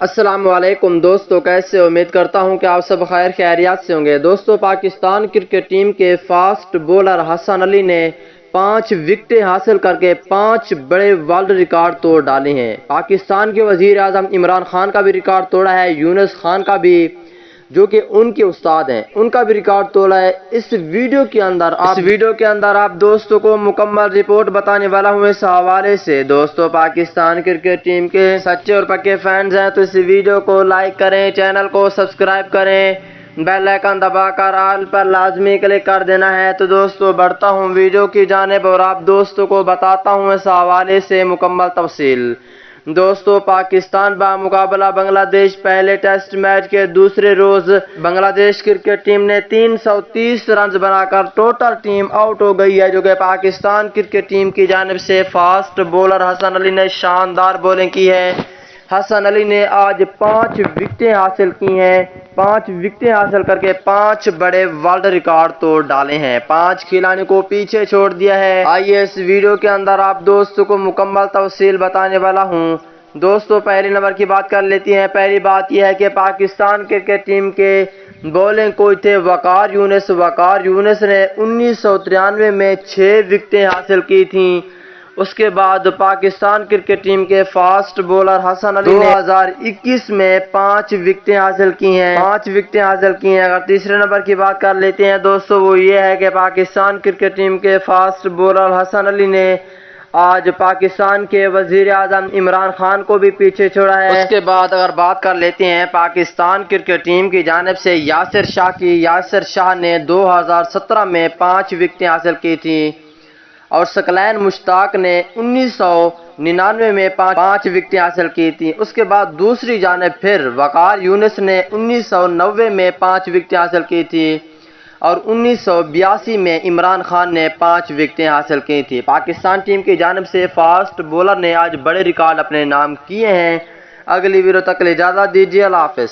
السلام علیکم دوستو، کیسے امید کرتا ہوں کہ آپ سب خیر خیریات سے ہوں گے۔ دوستو، پاکستان کرکٹ ٹیم کے فاسٹ بولر حسن علی نے 5 وکٹیں حاصل کر کے 5 بڑے ورلڈ ریکارڈ توڑ ڈالے ہیں۔ پاکستان کے وزیر اعظم عمران خان کا بھی ریکارڈ توڑا ہے، یونس خان کا بھی، جو کہ ان کے استاد ہیں، ان کا بھی ریکارڈ توڑا ہے۔ اس ویڈیو کے اندر آپ دوستوں کو مکمل رپورٹ بتانے والا ہوں اس حوالے سے۔ دوستو، پاکستان کرکٹ ٹیم کے سچے اور پکے فینز ہیں تو اس ویڈیو کو لائک کریں، چینل کو سبسکرائب کریں، بیل آئیکن دبا کر آل پر لازمی کلک کر دینا ہے۔ تو دوستو، بڑھتا ہوں ویڈیو کی جانب اور آپ دوستوں کو بتاتا ہوں اس حوالے سے مکمل تفصیل۔ دوستو، پاکستان بمقابلہ بنگلہ دیش پہلے ٹیسٹ میچ کے دوسرے روز بنگلہ دیش کرکٹ ٹیم نے 330 رنز بنا کر ٹوٹل ٹیم آؤٹ ہو گئی ہے، جو کہ پاکستان کرکٹ ٹیم کی جانب سے فاسٹ بولر حسن علی نے شاندار بولنگ کی ہے۔ حسن علی نے آج 5 وکٹیں حاصل کی ہیں، 5 وکٹیں حاصل کر کے 5 بڑے ورلڈ ریکارڈ توڑ ڈالے ہیں، 5 کھلاڑیوں کو پیچھے چھوڑ دیا ہے۔ آئیے اس ویڈیو کے اندر آپ دوستوں کو مکمل تفصیل بتانے والا ہوں۔ دوستو، پہلے نمبر کی بات کر لیتی ہیں۔ پہلی بات یہ ہے کہ پاکستان کرکٹ ٹیم کے بولنگ کوچ تھے وقار یونس۔ وقار یونس نے 1993 میں 6 وکٹیں حاصل کی تھیں۔ اس کے بعد پاکستان کرکٹ ٹیم کے فاسٹ بولر حسن علی نے 2021 میں 5 وکٹیں حاصل کی ہیں، اگر تیسرے نمبر کی بات کر لیتے ہیں دوستو، وہ یہ ہے کہ پاکستان کرکٹ ٹیم کے فاسٹ بولر حسن علی نے آج پاکستان کے وزیر اعظم عمران خان کو بھی پیچھے چھوڑا ہے۔ اس کے بعد اگر بات کر لیتے ہیں پاکستان کرکٹ ٹیم کی جانب سے یاسر شاہ کی، یاسر شاہ نے 2017 میں 5 وکٹیں حاصل کی تھیں، اور ثقلین مشتاق نے 1999 میں 5 وکٹیں حاصل کی تھیں۔ اس کے بعد دوسری جانب پھر وقار یونس نے 1990 میں 5 وکٹیں حاصل کی تھیں، اور 1982 میں عمران خان نے 5 وکٹیں حاصل کی تھیں۔ پاکستان ٹیم کی جانب سے فاسٹ بولر نے آج بڑے ریکارڈ اپنے نام کیے ہیں۔ اگلی ویڈیو تک اجازت دیجیے، اللہ حافظ۔